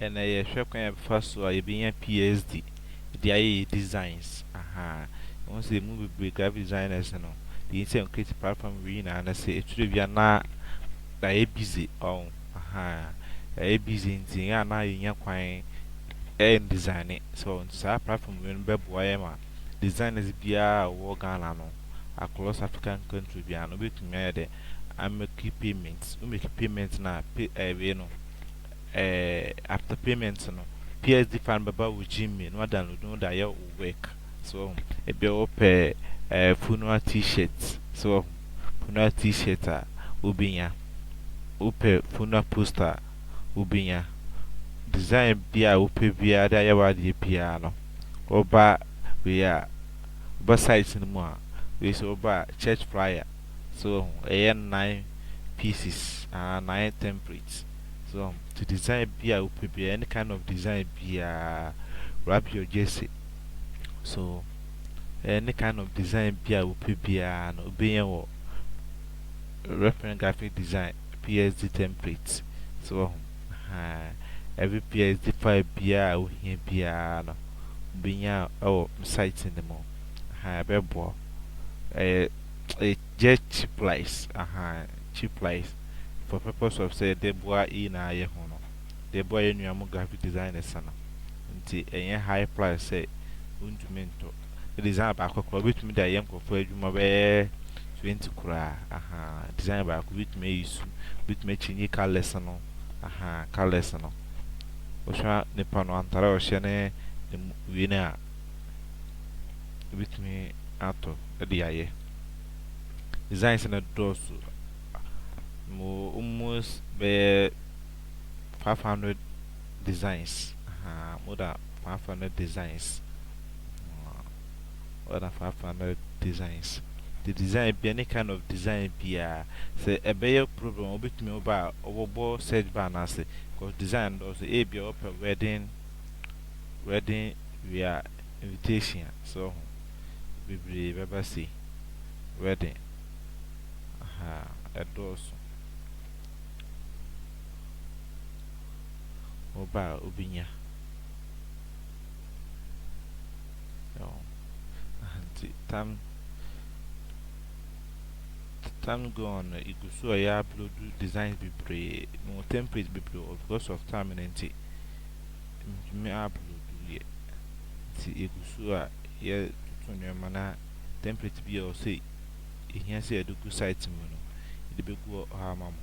and I shop can first so I be a PSD. The I designs. Aha. Once they move with graphic designers, the insane creative platform we na and I say it should be a na busy. Oh, aha. A busy in the na in quine and design it. So, sa platform when Beb Wayama designers be a war Ghana across African country be an bit made. I make payments. We make payments na pay you know. After payment no PSD fan baba wo Jimmy no download no da ya work so e be ope funeral t-shirt so funeral t-shirt a obinya ope funeral poster obinya design bia ope bia da ya wa de bia no oba we a oba site no mu a we so oba church flyer so 9 pieces 9 templates so to design be any kind of design be wrap your jersey so any kind of design be no be reference graphic design PSD templates so every PSD file be here be no be site in the mo bebo a jet cheap price cheap price for purpose of say the boy in a ye hono the boy in your graphic designer sana nti a high price say untumento the design back with me that young for adwuma be 20 kura design back with me use with me chinyi colors no colors no osha ne pano antara o shene we na with me ato the aye designs na dosu almost be 500 designs. More than 500 designs. More than 500 designs. The design be any kind of design be say a better problem bit me over overboard search bar na say because design also a be up wedding we are invitation so we be ever see wedding a doors oba obinya yo anti time go on igusu ya upload designs be pre no template be pre because of time and me upload ye ti igusu a ye tutu mana template be o say here say do site mu no de be go ha mam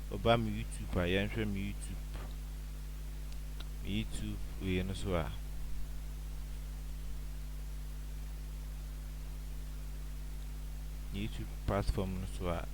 oba mi YouTube a yan hwe mi YouTube we no so a YouTube platform no so a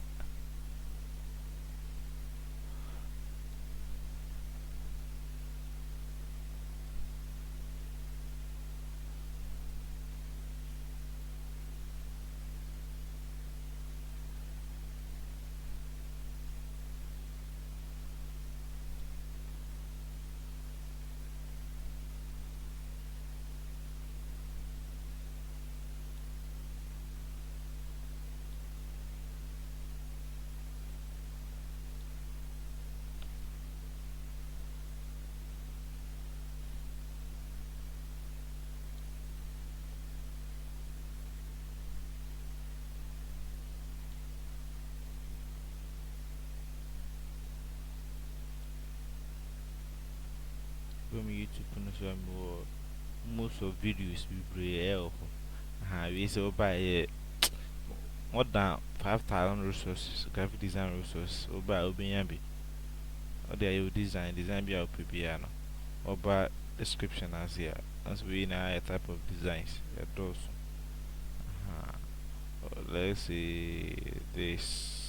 from YouTube no so most of videos be pre we so by more than 5,000 resources graphic design resources oba obinya bi or there you design be our prepare no oba description as here as we na a type of designs those let's see this